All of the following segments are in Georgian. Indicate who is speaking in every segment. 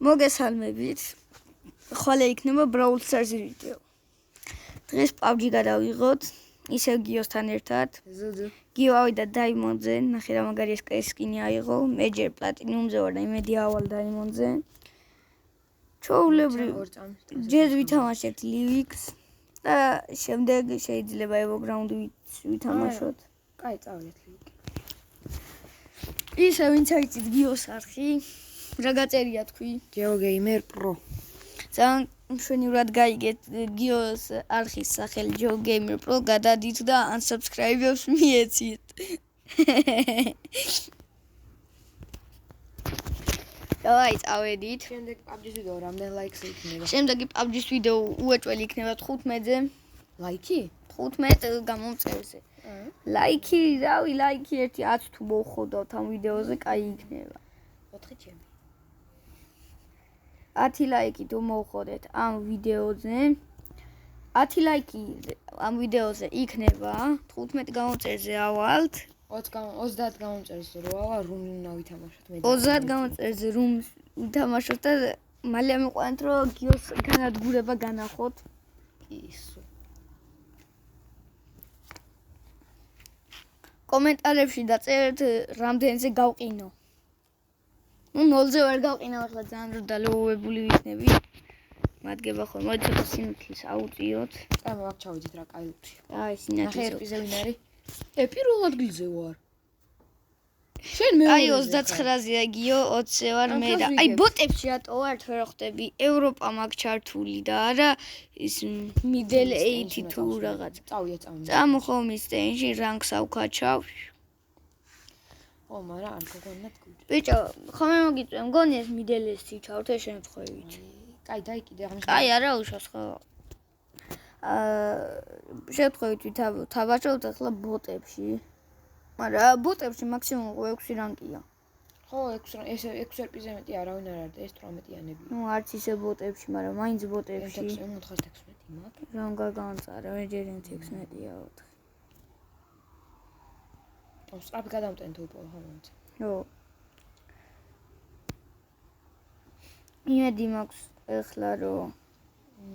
Speaker 1: მოგესალმებით. ხვალე იქნება Brawl Stars-ი ვიდეო. დღეს PUBG გადავიღოთ, ისევ გიოსთან ერთად. გიო ავიდა Diamond-ზე, ნახე რა მაგარი სკინი აიღო. მე ჯერ პლატინიუმზე ვარ და იმედი ავალ Diamond-ზე. ჩაულებრივ ჯერ ვითამაშეთ Livix და შემდეგ შეიძლება Evo Ground-ით ვითამაშოთ.
Speaker 2: კაი, წავიდეთ Livix.
Speaker 1: ისე ვინც აიცით გიოს არხი, რა გაწერია თქვი?
Speaker 2: GeoGamer Pro.
Speaker 1: ძალიან მშვენივრად გაიგეთ გიოს არხის სახელი GeoGamer Pro, გადადით და unsubscribe-ებს მიეცით. დავაი, წავედით.
Speaker 2: შემდეგ PUBG-ს ვიდეო რამდენ ლაიქს იქნება?
Speaker 1: შემდეგი PUBG-ს ვიდეო უეჭველი იქნება 15-ზე.
Speaker 2: ლაიქი?
Speaker 1: 15 გამომწერზე. ლაიქი, რავი, ლაიქი 10 თუ მოვხოდავთ ამ ვიდეოზე, კაი იქნება.
Speaker 2: 4 ჩემი.
Speaker 1: 10 ლაიქი თუ მოვხოდეთ ამ ვიდეოზე. 10 ლაიქი ამ ვიდეოზე იქნება 15 გამომწერზე ავალთ.
Speaker 2: 30 გამომწერზე რო ავალ რუმი უნდა ვითამაშოთ მე.
Speaker 1: 30 გამომწერზე რომ ვითამაშოთ და მალე ამიყვანეთ რომ გიოს განადგურება განახოთ.
Speaker 2: ისო.
Speaker 1: კომენტარებში დაწერეთ რამდენზე გავყინო. ნუ 0-ზე ვერ გავყინავ, ახლა ძალიან რო დალოუებული ვიქნები. მადგება ხოლმე, მოდი ცოტა სიმართლის აუწიოთ.
Speaker 2: წამო აქ ჩავიდეთ რა კაი ლუქში.
Speaker 1: აი სინათლის.
Speaker 2: ნახე ერპიზე ვინ არის? პირველ ადგილზე ვარ. შენ მე
Speaker 1: აი 29-ზე გიო, 20-ზე ვარ მე და აი ბოტებში რატო ვარ ვერ ხვდები? ევროპა მაგ ჩართული და არა ის middle 8 თუ რაღაც.
Speaker 2: წავიდე.
Speaker 1: წამოხომის სტენში რანგს ავქაჩავ.
Speaker 2: ო, მაგრამ არ გოგონა თქვი.
Speaker 1: ბიჭო, ხომ მოგიწვია, მგონი ეს middle 8-ი ჩავთე შემთხვევით.
Speaker 2: კაი, დაიკიდე ამის.
Speaker 1: კაი, არა უშავს ხო. შემთხვევით თავაჭავთ ახლა ბოტებში. მაგრამ ბოტებში მაქსიმუმ 6 რანკია.
Speaker 2: ხო, 6 ერპიზე მეტი არავინ არ არის და ეს 18-იანებია.
Speaker 1: ნუ არც ისე ბოტებში, მაგრამ მაინც ბოტებში.
Speaker 2: 416 მაქვს.
Speaker 1: რამ გაგანწარა, მე ჯერ 16-ია 4.
Speaker 2: სწრაფი გადამტენ თუ უფრო ხომთ.
Speaker 1: ხო. იმედი მაქვს ეხლა რომ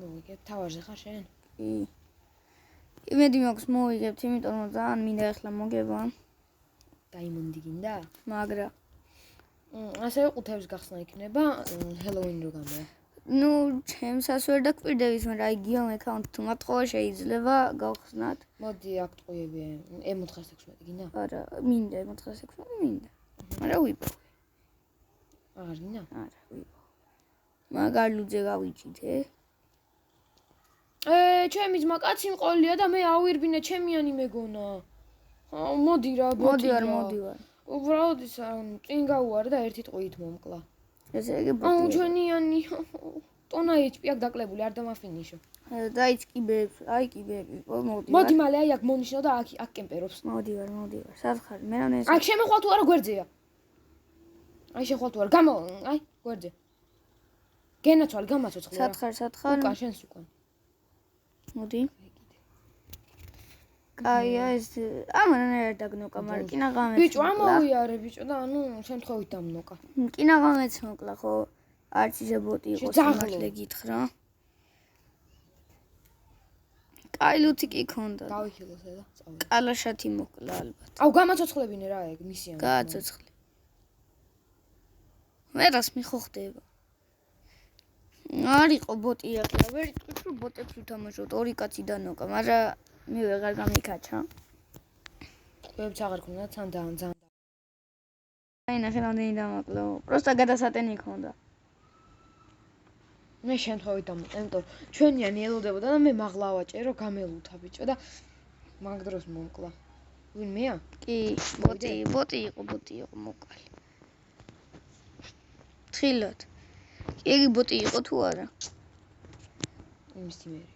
Speaker 2: ნუ იგებ თავარზე ხარ შენ?
Speaker 1: კი. იმედი მაქვს მოვიგებთ, იმიტომ რომ ძალიან მინდა ეხლა მოგება.
Speaker 2: Diamond-ი გინდა?
Speaker 1: მაგრა.
Speaker 2: ასევე ყუთებს გახსნა იქნება Halloween რო გამოვა.
Speaker 1: ნუ ჩემსაც ვერ დაკვირდებით, მაგრამ აი გიომ აკაუნტ თუ მათხოვა შეიძლება გავხსნათ.
Speaker 2: მოდი აქ ტყუები M416 გინდა?
Speaker 1: არა, მინდა M416 მინდა. მაგრამ ვიპოვე.
Speaker 2: აღარ გინდა?
Speaker 1: არა, ვიპოვე. მაგარ ლუძე გავიჭიდე.
Speaker 2: ჩემი ძმა კაცი მყოლია და მე ავირბინე ჩემიანი მეგონა. მოდი რა,
Speaker 1: მოდივარ.
Speaker 2: უბრალოდ ის წინ გავუარე და ერთი ტყუით მომკლა.
Speaker 1: ესე იგი ბოტია.
Speaker 2: ჩვენიანი ტონა HP აქ დაკლებული არ დამაფინიშო.
Speaker 1: დაიც კიბებს, აი კიბები, მოდი.
Speaker 2: მოდი მალე აი აქ მონიშნო და აქ კემპერობს.
Speaker 1: მოდივარ. სად ხარ? მე რა ეს.
Speaker 2: აქ შემეხვალ თუ არა გვერდზეა. აი შეხვალ თუ არა, გამო, აი გვერდზე. გენაცვალ, გამაცოცხლე რა.
Speaker 1: სად ხარ?
Speaker 2: უკან შენს უკან.
Speaker 1: მოდი. კაია ეს ამან არ დაგნოკა, მაგრამ კინა გამეც.
Speaker 2: ბიჭო, ამოვიარე ბიჭო და ანუ შემთხვევით დამნოკა.
Speaker 1: კინა გამეც მოკლა ხო? არც ისე ბოტი იყოს, მართლე გითხრა. კაი ლუთი კი ქონდა.
Speaker 2: გავიხილოს და წავიდე.
Speaker 1: კალაშათი მოკლა ალბათ.
Speaker 2: აუ გამაცოცხლებინე რა ეგ მისიანი.
Speaker 1: გააცოცხლე. მე რას მიხოხდება? არ იყო ბოტი ახლა, ვერ იტყვით რომ ბოტებს უთამაშოთ, ორი კაცი დანოკა, მაგრამ მე ვეღარ გამიქაჩა.
Speaker 2: ყוебს აღარ ქონდა ძალიან.
Speaker 1: აი ნახე რამდენი დამაკლო. პროსტა გადასატენი ქონდა.
Speaker 2: მე შემთხვევით დამტენ, იმიტომ ჩვენიანი ელოდებოდა და მე მაღლა ავაჭერო, გამელუთა ბიჭო და მაგ დროს მომკლა. ვინ მეა?
Speaker 1: კი, ბოტი იყო მოკლე. თხილად. იგი ბოტი იყო თუ არა?
Speaker 2: იმის თიმერი.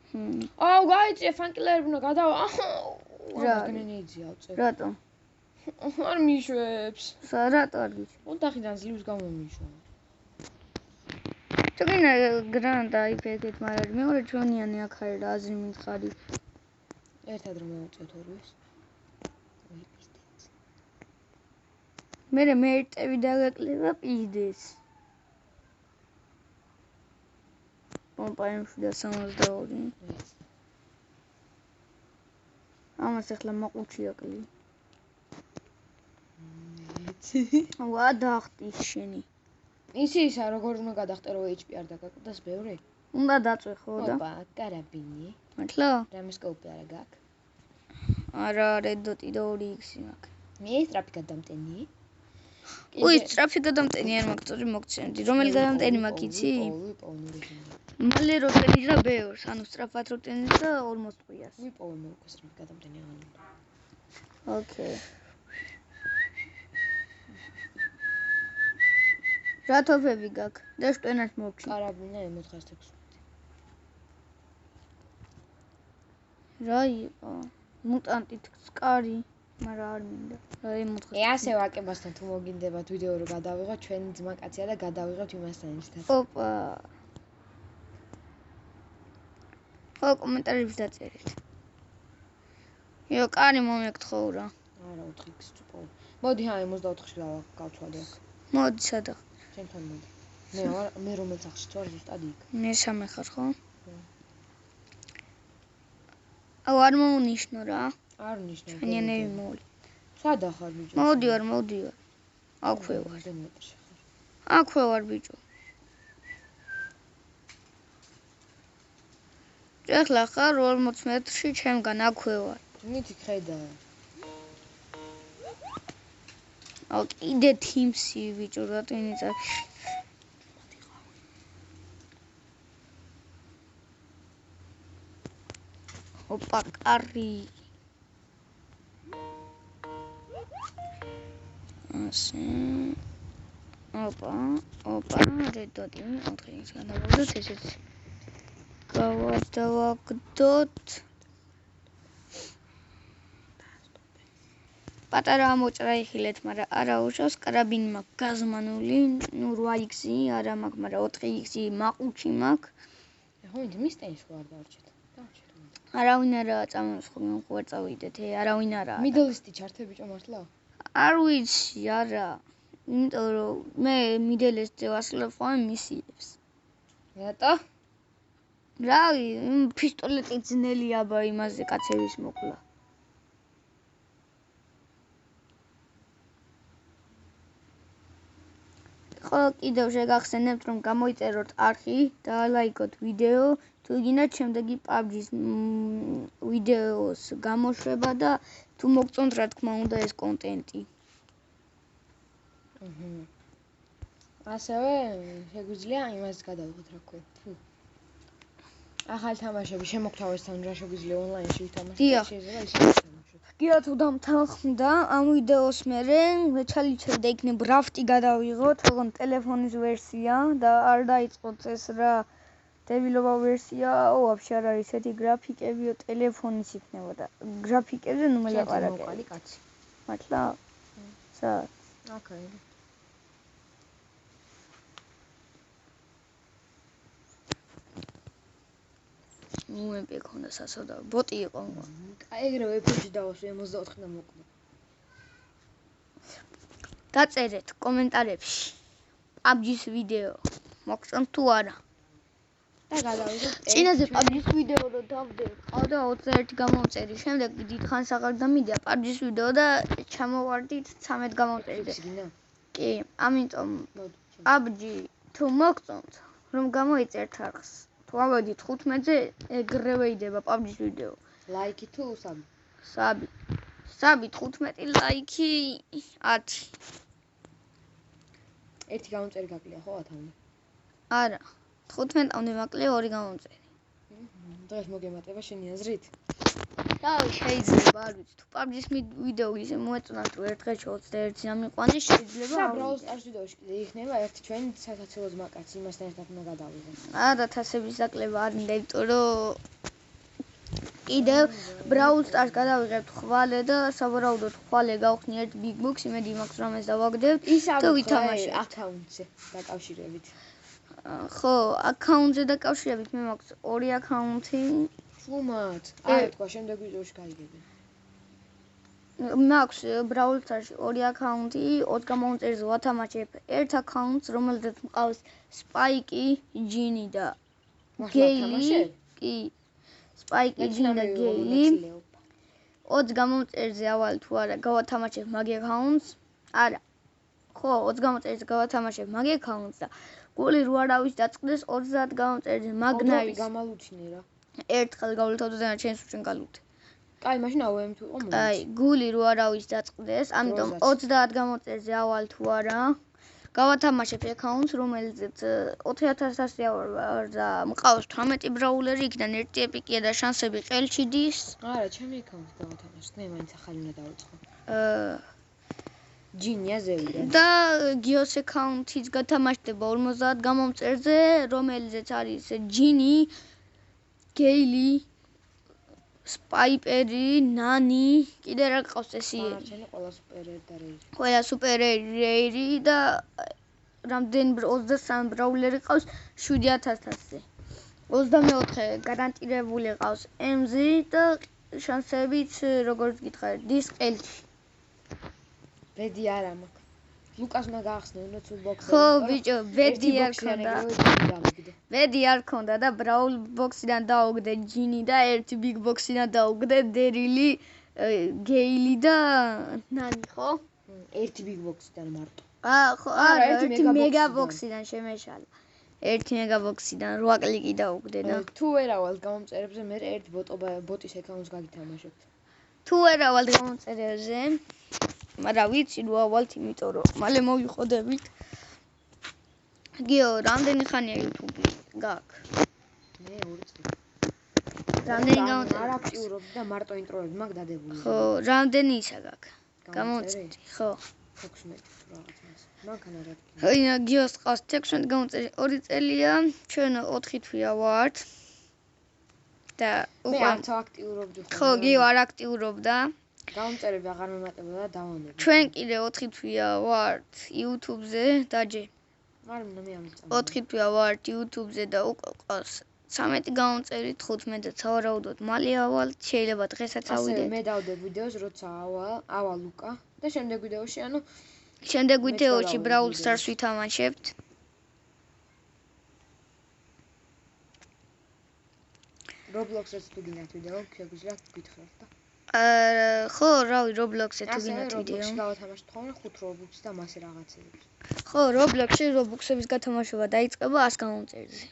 Speaker 2: აუ გაიწია ფანკილერები უნდა გადავა. რა გენეიძია ავწევ.
Speaker 1: რატო?
Speaker 2: არ მიშვებს.
Speaker 1: რატო არ გიშვებს?
Speaker 2: ოთახიდან ძლივს გამომიშვა.
Speaker 1: თქვენ გრანდა იფეთეთ, მაგრამ მეორე ჩვენიანი აქ არის რა აზრი მითხარი.
Speaker 2: ერთად რომ მოვუწევთ ორივეს. ვიპისტეთ.
Speaker 1: მე მერტები დაგაკლება პიზდეს. კომპანიაში და 62. ამას ახლა მაყუჩი აკლი. ვა დაახტის შენი.
Speaker 2: ისა როგორ უნდა გადახტე რომ HP არ დაგაკვდას ბევრი?
Speaker 1: უნდა დაწვე ხო და?
Speaker 2: ოპა, კარაბინი.
Speaker 1: მართლა?
Speaker 2: რამესკოპი არა გაქვს?
Speaker 1: არა, Red Dot და 2X მაქვს.
Speaker 2: მე სტრაფი გადამტენი?
Speaker 1: უი, სტრაფი გადამტენი არ მაქვს, წორი მოგცემდი. რომელი გადამტენი მაქვს იცი? მალე რო ტენიძა ბევრს, ანუ სტრაფად რო ტენიძა 40 ტყვიას.
Speaker 2: უი, პოვე მე უკვე სტრაფი გადამტენი აღარ.
Speaker 1: ოკეი. რა თოფები გაქვს? და შტენას მოვჩი.
Speaker 2: კარაბინა M416.
Speaker 1: რა იყო? მუტანტით სკარი, მაგრამ არ მინდა. რა M416.
Speaker 2: ასე ვაკებასთან თუ მოგინდებათ ვიდეო რო გადავიღოთ ჩვენი ძმაკაცია და გადავიღოთ იმასთან ერთად.
Speaker 1: ოპა. ხო, კომენტარებში დაწერეთ. იო, კარი მომეკთხოვრა.
Speaker 2: არა 4X წუპო. მოდი ჰა M24-ში გავცვალე აქ.
Speaker 1: მოდი სადა.
Speaker 2: ჩემთან მოდი. მე რომელ სახში ვარ ზუსტად იქ.
Speaker 1: მესამე ხარ ხო? აუ არ მომნიშნო რა.
Speaker 2: არ ნიშნავ.
Speaker 1: ჩვენიანები მოვli.
Speaker 2: სადა ხარ ბიჭო?
Speaker 1: მოვდივარ. აქვე ვარ. აქვე ვარ ბიჭო. ეხლა ხარ 40 მეტრში ჩემგან აქვე ვარ.
Speaker 2: მითი ხედა.
Speaker 1: აუ კიდე თიმსი ბიჭო რატენი წა. ოპა კარი. ასე. ოპა, Red Dot-ი 4X გადავაგდოთ ესეც. გავადავაგდოთ. პატარა მოჭრა იხილეთ, მაგრამ არა უშავს, კარაბინი მაქვს გაზმანული, ნუ 8X-ი არა მაქვს, მაგრამ 4X-ი მაყუჩი მაქვს.
Speaker 2: ხო, მისტენის ხო არ დავარჩეთ.
Speaker 1: არავინ არაა წამოს ხო არ წავიდეთ, არავინ არაა.
Speaker 2: მიდლისტი ჩართე ბიჭო მართლა?
Speaker 1: არ ვიცი, არა. იმიტომ რომ მე მიდლისტზე ვასრულებ ხოლმე მისიებს.
Speaker 2: რატო?
Speaker 1: რავი, პისტოლეტი ძნელია აბა იმაზე კაცების მოკლა. ხო, კიდევ შეგახსენებთ რომ გამოიწეროთ არხი და ლაიქოთ ვიდეო, თუ გინდათ შემდეგი PUBG-ის ვიდეოს გამოშვება და თუ მოგწონთ რა თქმა უნდა ეს კონტენტი.
Speaker 2: ასევე შეგვიძლია იმას გადავიღოთ რა ქვია. ახალი თამაშები შემოგთავაზებთ რა შეგვიძლია ონლაინში ვითამაშოთ შეიძლება ისე ვითამაშოთ.
Speaker 1: გიათ თუ დამთანხმდა ამ ვიდეოს მერე ჩალიჩევდა იქნებ რაფტი გადავიღოთ, თქო ტელეფონის ვერსია და არ დაიწყოთ ეს რა დებილობა ვერსია, ვაფშე არ არის ესეთი გრაფიკებიო ტელეფონის იქნებოდა. გრაფიკებზე ნუ მე ლაპარაკები. მართლა? სად?
Speaker 2: ოკეი.
Speaker 1: მომები ქონდა სასოდა ბოტი იყო.
Speaker 2: აი ეგრევე ეფეში დავასვი 64 და მოკვდა.
Speaker 1: დაწერეთ კომენტარებში PUBG-ის ვიდეო მოგწონთ თუ არა.
Speaker 2: და გადავიდეთ
Speaker 1: წინაზე PUBG-ის ვიდეო რო დავდებ, ყავდა 21 გამომწერი, შემდეგ დიდხანს აღარ დამიდია PUBG-ის ვიდეო და ჩამოვარდით 13 გამომწერიზე. კი, ამიტომ PUBG თუ მოგწონთ, რომ გამოიწერთ არხს. თუ ავედით 15-ზე ეგრევე იდება PUBG-ის ვიდეო.
Speaker 2: ლაიქი თუ საბი?
Speaker 1: საბი. საბი 15, ლაიქი 10.
Speaker 2: ერთი გამომწერი გაკლია ხო 1000?
Speaker 1: არა. 15-მდე მაკლია 2 გამომწერი.
Speaker 2: დღეს მოგემატება შენი აზრით?
Speaker 1: რავი, შეიძლება, არ ვიცი, თუ PUBG-ის ვიდეო ისე მოეწონათ, რომ ერთ დღეში 21 ამიყვანე, შეიძლება.
Speaker 2: და Brawl Stars ვიდეოში კიდე იქნება ერთი ჩვენი სასაცილო ძმაკაცი, იმასთან ერთად უნდა გადავიღოთ.
Speaker 1: არა, თასების დაკლება არ მინდა, იმიტომ რომ კიდევ Brawl Stars გადავიღებთ ხვალე და სავარაუდოდ ხვალე გავხსნი ერთ Big Box, იმედი მაქვს რომ ეს დავაგდებთ და ვითამაშებთ
Speaker 2: აკაუნტზე დაკავშირებით.
Speaker 1: ხო, აკაუნტზე დაკავშირებით მე მაქვს 2 აკაუნტი.
Speaker 2: შუმად. აი თქვა შემდეგ ვიდეოში გაიგებენ.
Speaker 1: მაქვს Brawl Stars-ში 2 აკაუნტი, 20 გამომწერზე ვათამაშებ ერთ აკაუნტს, რომელზეც მყავს Spike, Genie და გეილი, კი. სპაიკი, ჯინი და გეილი. 20 გამომწერზე ავალი თუ არა გავათამაშებ მაგ აკაუნტს? არა. ხო, 20 გამომწერზე გავათამაშებ მაგ აკაუნტს და გული რო არავის დაწყდეს 30 გამომწერზე მაგნაის.
Speaker 2: გამალუთინე რა.
Speaker 1: ერთხელ გავლითავ და ჩემს უჩენ გალუთე.
Speaker 2: კაი, მაშინ AOM თუ იყო მომწ.
Speaker 1: აი, გული რო არავის დაწყდეს, ამიტომ 30 გამომწერზე ავალ თუ არა გავათამაშებ აკაუნტს, რომელზეც 4000-ი ავარ და მყავს 18 ბრაულერი, იქიდან ერთი ეპიკია და შანსები ყელში დის.
Speaker 2: არა, ჩემი აკაუნტი გავათამაშე, მე მაინც ახალი უნდა დავიწყო. ჯინია ზევიდა.
Speaker 1: და გიოს აკაუნტიც გათამაშდება 50 გამომწერზე, რომელზეც არის ჯინი, გეილი, სპაიპერი, ნანი, კიდე რა გყავს წესიერი.
Speaker 2: ყველა სუპერერი და რეირი.
Speaker 1: ყველა სუპერერი, რეირი და რამდენი 23 ბრაულერი ყავს 7000-ზე. 24 გარანტირებული ყავს M-ზე და შანსებიც როგორც გითხარით, დის ყელში.
Speaker 2: ბედი არა მაქვს. ლუკას უნდა გაახსნე, უნდა თუ ბოქსი.
Speaker 1: ხო, ბიჭო, ბედი არ ქონდა. ბედი არ ქონდა და ბრაულ ბოქსიდან დაუგდე ჯინი და ერთი ბიგ ბოქსიდან დაუგდე დერილი, გეილი და ნანი, ხო?
Speaker 2: ერთი ბიგ ბოქსიდან მარტო.
Speaker 1: ხო, არა, ერთი მეგა ბოქსიდან შემეშალა. ერთი მეგა ბოქსიდან 8 კლიკი დაუგდე და
Speaker 2: თუ ვერავალთ გამომწერებზე მე ერთი ბოტის აკაუნტს გაგითამაშებთ.
Speaker 1: თუ ვერავალთ გამომწერებზე მაგრამ ვიცი რომ ავალთ, იმიტომ რომ მალე მოვიხოდებით. გიო, რამდენი ხანია YouTube-ი გაქვს?
Speaker 2: მე 2 წელი.
Speaker 1: რამდენი გამომწერი?
Speaker 2: არ აქტიურობდი და მარტო ინტროები მაქვს დადებული.
Speaker 1: ხო, რამდენი ისა გაქვს? გამომწერი, ხო.
Speaker 2: 16 რაღაც მას. მანქანა რა.
Speaker 1: აი, გიოს ყავს 16 გამომწერი, 2 წელია, ჩვენ 4 თვია ვართ. და
Speaker 2: მე არც აქტიურობდი ხო.
Speaker 1: ხო, გიო არ აქტიურობდა.
Speaker 2: გამომწერები აღარ მემატებოდა და დავანებდი.
Speaker 1: ჩვენ კიდე 4 თვია ვართ YouTube-ზე დაჯე.
Speaker 2: მაგრამ მე ამიწამე.
Speaker 1: 4 თვია ვართ YouTube-ზე და უკვე ყავს 13 გამომწერი, 15 და სავარაუდოდ მალე ავალ, შეიძლება დღესაც ავიდეთ.
Speaker 2: მე დავდებ ვიდეოს, როცა ავალ ლუკა და შემდეგ ვიდეოში, ანუ
Speaker 1: შემდეგ ვიდეოში Brawl Stars ვითამაშებთ.
Speaker 2: Roblox-ზე თუ გინდათ ვიდეო, შეგვიძლია გითხრათ და
Speaker 1: ხო, რავი, Roblox-ზე თუ გინდათ ვიდეო.
Speaker 2: Roblox-ში გავათამაშეთ ხოლმე 5 Robux და მასე რაღაცეებს.
Speaker 1: ხო, Roblox-ში Robux-ების გათამაშება დაიწყება 100 გამომწერზე.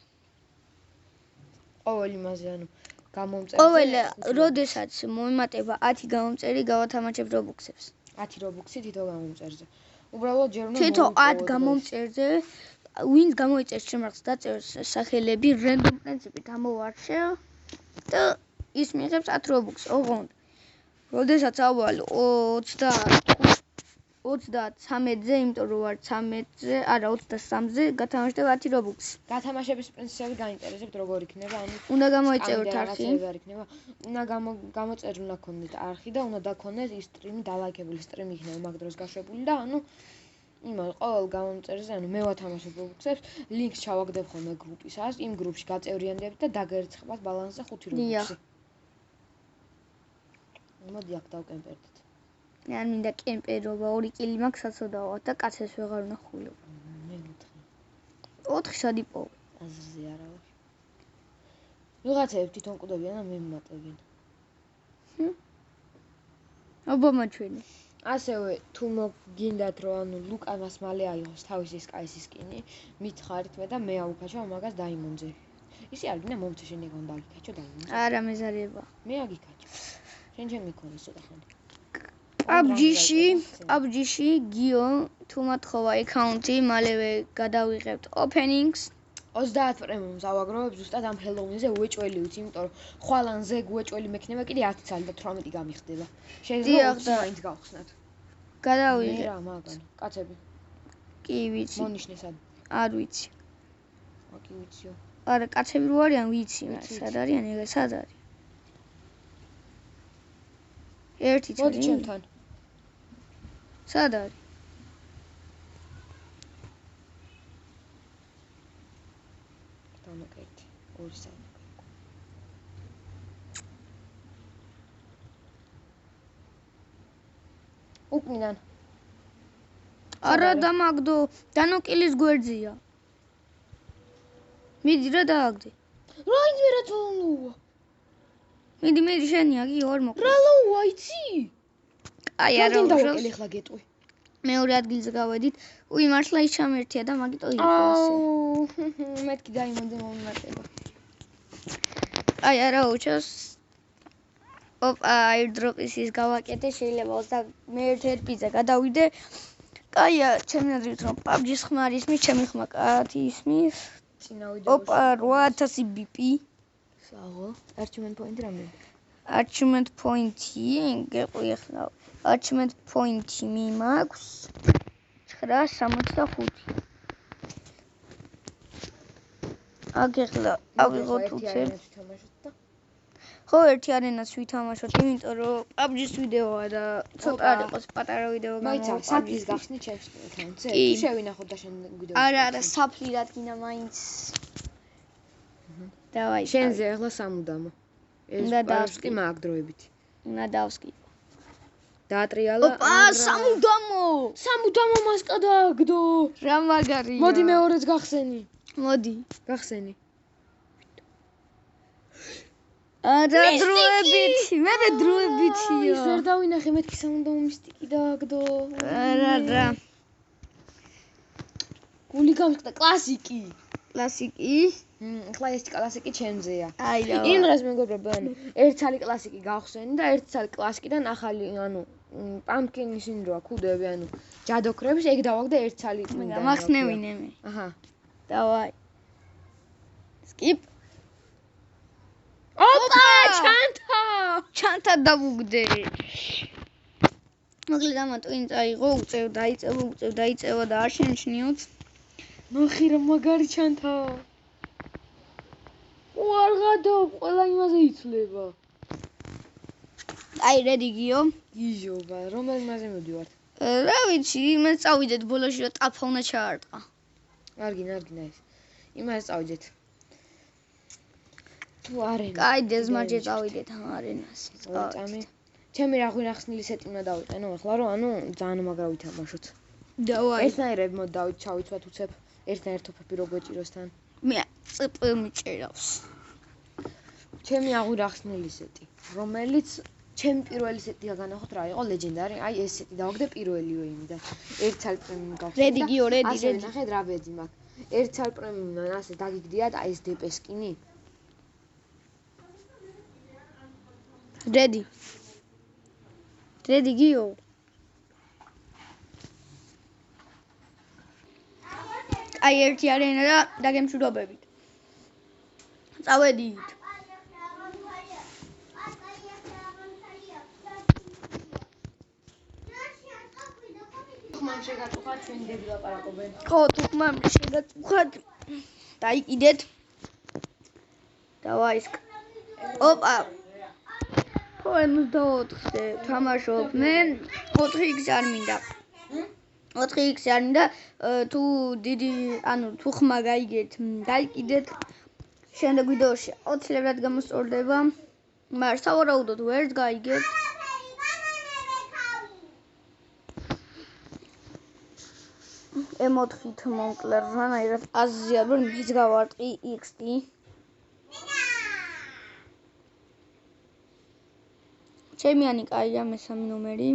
Speaker 2: ყოველ იმაზე, ანუ გამომწერზე.
Speaker 1: ყოველ როდესაც მომემატება 10 გამომწერი, გავათამაშებ Robux-ებს.
Speaker 2: 10 Robux-ი თითო გამომწერზე. უბრალოდ ჯერ უნდა
Speaker 1: თითო 10 გამომწერზე ვინც გამოიწერს შემარხს დაწერს სახელები random პრინციპით ამოვარჩევ და ის მიიღებს 10 Robux. ოღონდ როდესაც ავალ 33-ზე, იმიტომ რომ ვარ 13-ზე, არა 23-ზე, გათამაშდება 10 Robux.
Speaker 2: გათამაშების პრინციპები გაინტერესებთ როგორ იქნება, ანუ
Speaker 1: უნდა გამოიწეროთ არხი.
Speaker 2: უნდა გამოწეროთ, უნდა გქონდეთ არხი და უნდა დაქონდეთ ის სტრიმი, დალაიქებული სტრიმი იქნება მაგ დროს გაშვებული და ანუ იმას ყოველ გამომწერზე, ანუ მე ვათამაშებ Robux-ებს, ლინკს ჩავაგდებ ხოლმე გრუპისას, იმ გრუპში გაწევრიანდებით და დაგერცხებათ ბალანსზე 5 Robux-ი. მოდი აქ დავკემპერდით.
Speaker 1: არ მინდა კემპერობა, 2 კილი მაქვს საცოდაოა და კაცებს ვეღარ ვნახულობ.
Speaker 2: მე 4.
Speaker 1: 4 სადი პოვე.
Speaker 2: აზრზე არა ვარ. ვიღაცები თვითონ კვდებიან და მე მიმატებიან.
Speaker 1: ობამა ჩვენი.
Speaker 2: ასევე თუ მოგინდათ რომ ანუ ლუკანას მალე აიღოს თავისი სკაისის სკინი, მითხარით მე და მე აუკაჩო მაგას დაიმონძე. ისი არ გინდა მომწე შენ ეგ უნდა აგიკაჩო დაიმონძე.
Speaker 1: არა მეზარება.
Speaker 2: მე აგიკაჩო. შენ მიქონი ცოტა ხანი.
Speaker 1: PUBG-ში გიო თუ მათხოვა აკაუნტი, მალევე გადავიღებთ openings.
Speaker 2: 30 პრემიუმს ავაგროვებ ზუსტად ამ ჰელოუინზე უეჭველი ვიცი, იმიტომ რომ ხვალანზე უეჭველი მექნება კიდე 10 წელი და 18 გამიხდება. შეიძლება 20 მაინც გავხსნათ.
Speaker 1: გადავიღე.
Speaker 2: რა მაგან, კაცები.
Speaker 1: კი ვიცი.
Speaker 2: მონიშნე სად?
Speaker 1: არ ვიცი.
Speaker 2: აკი ვიციო.
Speaker 1: არა, კაცები რო არიან ვიცი, მაგრამ სად არიან, ეგ სად არის? ერთი წელი.
Speaker 2: მოდი ჩემთან.
Speaker 1: სად არის?
Speaker 2: დამოკეთი. 2 საათი. უკნიდან.
Speaker 1: არა დამაგდო, დანოკილის გვერდზია. მიდი რა დააგდე.
Speaker 2: რაინც მე რაც ლოუა.
Speaker 1: მიდი შენია კი ორ მოკლე.
Speaker 2: რა ლოუა იცი?
Speaker 1: აი არა
Speaker 2: განდინ
Speaker 1: უშავს.
Speaker 2: დავაკელი ახლა გეტყვი.
Speaker 1: მეორე ადგილზე გავედით. უი მართლა ის ჩამერთია და მაგიტო იყო ასე.
Speaker 2: მეთქი დაიმონდე მომიმართება.
Speaker 1: აი არა უშავს. ოპა airdrop-ის ის გავაკეთე შეიძლება 21 ერპიზე გადავიდე. კაია, ჩემი აზრით რომ PUBG-ს ხმარ ისმის, ჩემი ხმა კაცი ისმის.
Speaker 2: წინა ვიდეოში.
Speaker 1: ოპა 8000 BP.
Speaker 2: საღო, archivement point რამდენი?
Speaker 1: Achievement point-ი, გეყვი ახლა. Achievement point-ი მიმაქვს 965. აქ ახლა ავიღოთ უცებ. ხო, ერთი არენას ვითამაშოთ, იმიტომ რომ PUBG-ს ვიდეოა და ცოტა არ იყოს პატარა ვიდეო
Speaker 2: მაინც
Speaker 1: გამოვა.
Speaker 2: საფლის გახსნი ჩემს აკაუნტზე.
Speaker 1: კი.
Speaker 2: თუ შევინახოთ და შენ ვიდეოში.
Speaker 1: არა, საფლი რადგინა მაინც. დავაი.
Speaker 2: შენზე ახლა სამუდამო. ეს
Speaker 1: უნდა
Speaker 2: პარასკი
Speaker 1: დავსკი.
Speaker 2: მაგ დროებით.
Speaker 1: უნდა დავსკი.
Speaker 2: დაატრიალა.
Speaker 1: ოპა, სამუდამო!
Speaker 2: სამუდამო მასკა დააგდო.
Speaker 1: რა მაგარია.
Speaker 2: მოდი მეორეც გახსენი.
Speaker 1: მოდი.
Speaker 2: გახსენი.
Speaker 1: არა დროებით, მე დროებითია.
Speaker 2: ის ვერ დავინახე მეთქი სამუდამო მისტიკი დააგდო.
Speaker 1: არა.
Speaker 2: გული გამწყდა კლასიკი.
Speaker 1: კლასიკი.
Speaker 2: ახლა ეს კლასიკი ჩემზეა.
Speaker 1: აი რა.
Speaker 2: იმ დღეს მეგობრებო, ანუ ერთ ცალი კლასიკი გავხსენი და ერთ ცალი კლასიკიდან ახალი, ანუ პამპკინის ინდროა ქუდები, ანუ ჯადოქრებს ეგ დავაგდე ერთ ცალი წმინდა.
Speaker 1: მახსნევინე მე.
Speaker 2: აჰა.
Speaker 1: დავაი. skip.
Speaker 2: ოპა, ჩანთა
Speaker 1: დავუგდე. მოკლედ ამა ტვინ წაიღო, დაიწევა და არ შენიშნიოთ.
Speaker 2: ნახე რა მაგარი ჩანთა. არ გადავ, ყველა იმაზე იცლება.
Speaker 1: აი რედი გიო.
Speaker 2: გიჟობა, რომელ იმაზე მივდივართ?
Speaker 1: რა ვიცი, მე წავიდეთ ბოლოში რა ტაფა უნდა ჩაარტყა.
Speaker 2: არგინა ეს. იმაზე წავიდეთ. თუ არენა.
Speaker 1: კაი, დეზმარჯე წავიდეთ არენას.
Speaker 2: წამი. ჩემი რა ღვინახსნილი სეტი უნდა დავიყენო ახლა, რომ ანუ ძალიან მაგრა ვითამაშოთ.
Speaker 1: დავაი.
Speaker 2: ერთნაირად მოდ ჩავიცვათ უცებ. ერთნაირ თოფები რო გვეჭიროს თან.
Speaker 1: მე წპ მიჭირავს.
Speaker 2: ჩემი აღვირახსნილი სეტი, რომელიც ჩემი პირველი სეტია განახოთ რა იყო ლეგენდარი. აი ეს სეტი დავაგდე პირველივე იმიდან. ერთ ცალ პრემიუმ გავხსნი.
Speaker 1: რედი გიო, რედი.
Speaker 2: ნახეთ რა ბეძი მაქვს. ერთ ცალ პრემიუმიდან ასე დაგიგდიათ აი ეს დპ სკინი.
Speaker 1: რედი. რედი გიო. აი ერთი არენა და დაგემშვიდობებით. წავედით.
Speaker 2: ხმამ შეგაწუხათ ჩვენ დები ლაპარაკობენ.
Speaker 1: ხო, თუ ხმამ შეგაწუხათ. დაიკიდეთ. დავაი. ოპა. ხო, 64-ზე თამაშობ მე 4x არ მინდა. 4x არ მინდა, თუ დიდი, ანუ თუ ხმა გაიგეთ, დაიკიდეთ. შემდეგ ვიდეოში აუცილებლად გამოსწორდება. მაგრამ სავარაუდოდ ვერც გაიგეთ. M4-ით მომკლე რანაირად აზია რომ მის გავარტყი XT. ჩემიანი კაია მესამე ნომერი.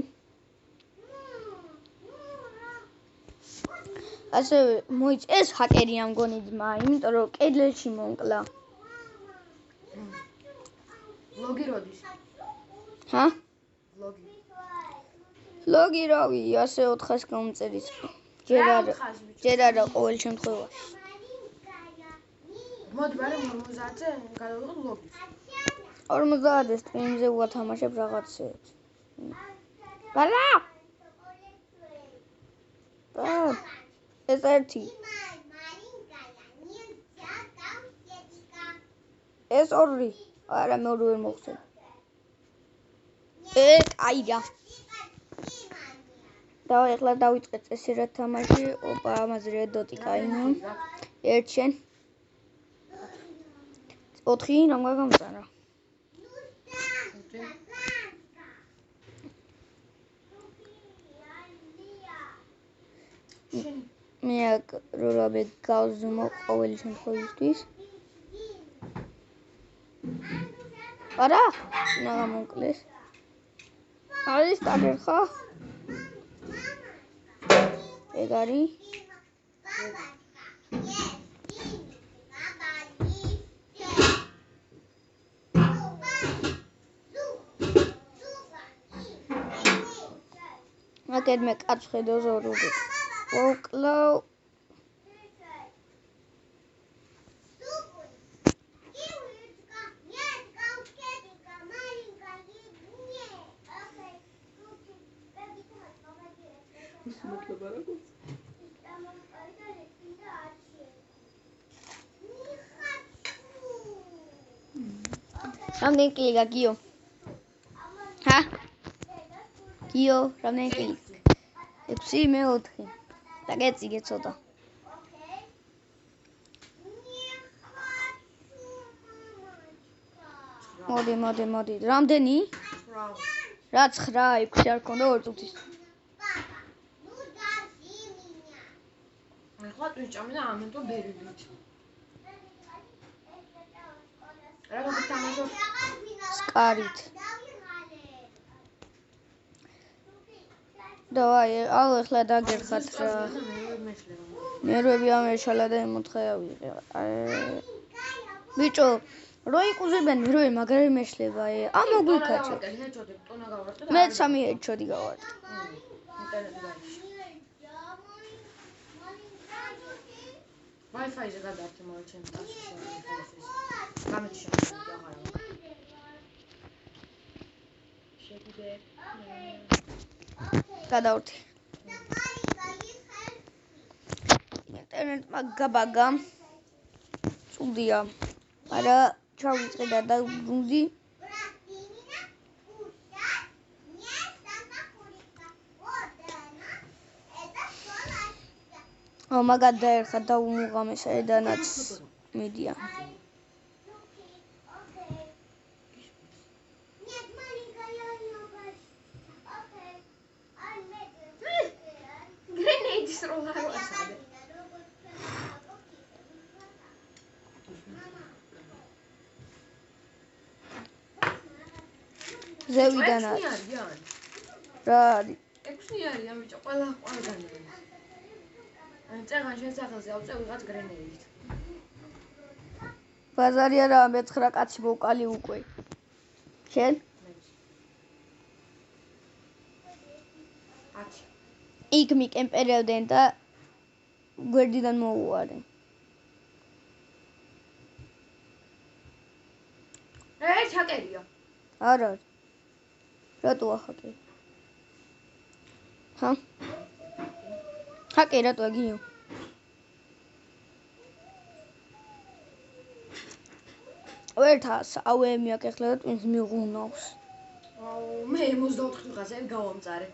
Speaker 1: ასევე მოიც ეს ჰაკერია მგონი ძმა, იმიტომ რომ კედელში მომკლა.
Speaker 2: ლოგი როდის?
Speaker 1: ჰა?
Speaker 2: ლოგი.
Speaker 1: ლოგი რავი, ასე 400 გამწერის. ჯერ არა ყოველ შემთხვევაში.
Speaker 2: მოდი ბარე 50-ზე გადავიღოთ ლოგის.
Speaker 1: 50-ზე სტრიმზე ვათამაშებ რაღაცებს. ბალა! ეს ერთი. ეს ორი. არა მე ორი ვერ მოხსენ. აია. დავაი ახლა დავიწყეთ წესი რა თამაში. ოპა ამაზე რა დოტი კაინო. ერთ შენ. 4 რომ გაგამწარა. მე როლაბე გავზმო ყოველი შემთხვევისთვის. არა? უნდა გამოვკლეს. არის სტაგერ ხა? ეგ არის? მაგერ მე კაც ხედავ ზორული. ვოკლავ. რამდენი კილი გაგიო? ჰა? გიო, რამდენი კილი? 6, მე 4. და გეწიგე ცოტა. მოდი. რამდენი? 9. რა 9, 6 არ ქონდა 2 წუთის.
Speaker 2: ახლა ტვიჭამი და ამენტო ბერილით. რა გაგითამაშო?
Speaker 1: სკარით. დავაი, აუ ახლა დაგერხათ რა. ნერვები ამერშალა და ემოთხე ავიღე. ბიჭო, რო იყუზებიან ნერვები მაგარი მეშლება. ამოგვიქაჩე. მე 3 ჰედშოტი გავარდი.
Speaker 2: Wi-Fi-ზე გადაარჩე მოვა ჩემს ტაშში. გამიჩნია აღარა. შეგიდე.
Speaker 1: გადავრდი. ინტერნეტმა გაბაგა. წუდია. არა, ჩავიწყე და დაუბრუნდი. მაგად დაერხა და უმუღამესა ედანაც მედია.
Speaker 2: გრენეიდის როლა არ ვასადე.
Speaker 1: ზევიდანაც. რა არის?
Speaker 2: 6 არიან ბიჭო, ყველგან. ან წეგან შესახელზე ავწევ ვიღაც გრენეიდით.
Speaker 1: ბაზარი არა, მე 9 კაცი მოვკალი უკვე. შენ?
Speaker 2: 10.
Speaker 1: იქ მიკემპერებდნენ და გვერდიდან მოუვარენ.
Speaker 2: ჰაკერია.
Speaker 1: არა. რატო ახაკერი? ჰა? ჰაკერი რატო აგიო? ვერთას ავემი აქ ახლა და twins მიღუნავს.
Speaker 2: აუ, მე 64 დღეზე გავამწარე.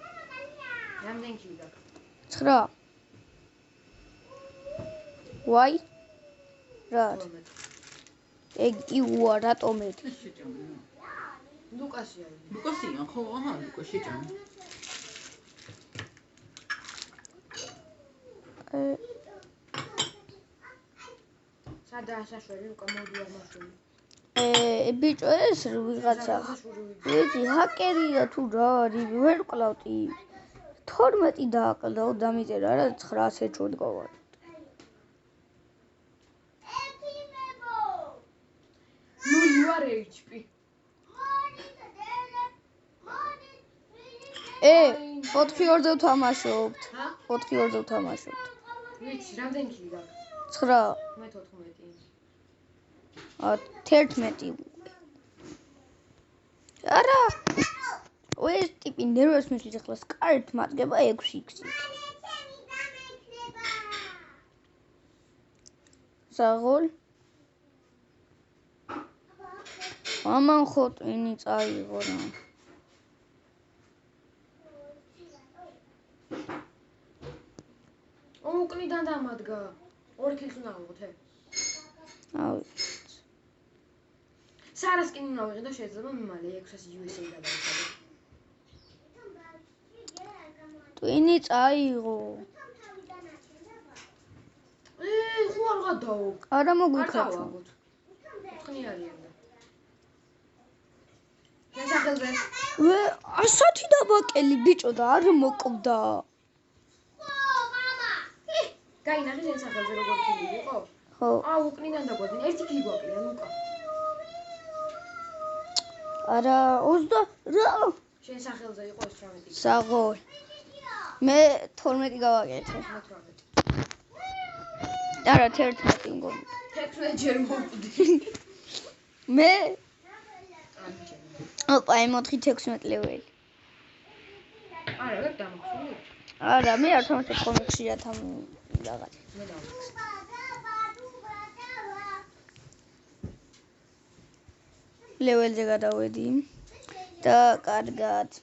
Speaker 2: რამდენი კილი გაქვს?
Speaker 1: 9. ვაი? რა? ეგ იუა რატომეთი?
Speaker 2: ლუკასი არის.
Speaker 3: ლუკასია, ხო, აჰა, ლუკა შეჭამე.
Speaker 2: სადაა საშველი ლუკა მოდია მასული.
Speaker 1: ბიჭო ეს ვიღაცა. ვიცი, ჰაკერია თუ რა არის, ვერ ვკლავდი. 12 დააკლდაო დამიწერა რა 900 ჰედშოტ გავარ.
Speaker 2: ნული ვარ HP.
Speaker 1: 4-2-ზე ვთამაშობთ.
Speaker 2: ჰა?
Speaker 1: 4-2-ზე ვთამაშობთ.
Speaker 2: ვიცი, რამდენი კილი გაქვს?
Speaker 1: 9.
Speaker 2: მე 14.
Speaker 1: 11. არა. ეს ტიპი ნერვებს მისლის ახლა სკარით მატგება 6x. საღოლ. ამან ხო ტვინი წაიღო რა.
Speaker 2: უკნიდან დამადგა. 2 კილს უნდა ავიღოთ.
Speaker 1: ავი.
Speaker 2: სარას კი უნდა ავიღე და შეიძლება მალე 600 USA გადავიხადო.
Speaker 1: ტვინი წაიღო.
Speaker 2: ხო არ გადაო.
Speaker 1: არა მოგვიქაჩო.
Speaker 2: 4 არიან და. შენ სახელზე.
Speaker 1: ასათი დაბაკელი ბიჭო და არ მოკვდა.
Speaker 2: გაინახე შენ სახელზე როგორ ქილი იყო?
Speaker 1: ხო.
Speaker 2: უკნიდან დაგვადნენ. ერთი ქილი გვაკლია, ლუკა.
Speaker 1: არა 20 რა
Speaker 2: შენ სახელზე იყო 18.
Speaker 1: საღოლ. მე 12 გავაკეთე.
Speaker 2: 18.
Speaker 1: არა 11 მგონი.
Speaker 2: 11 ჯერ მოვკვდი.
Speaker 1: მე ოპა M4 16 ლეველი.
Speaker 2: არა, ვერ დამხული.
Speaker 1: არა, მე არ თამაშობ კომიქსიათ ამ რაღაც.
Speaker 2: მე დავხსნა.
Speaker 1: ლეველზე გადავედი და კარგად.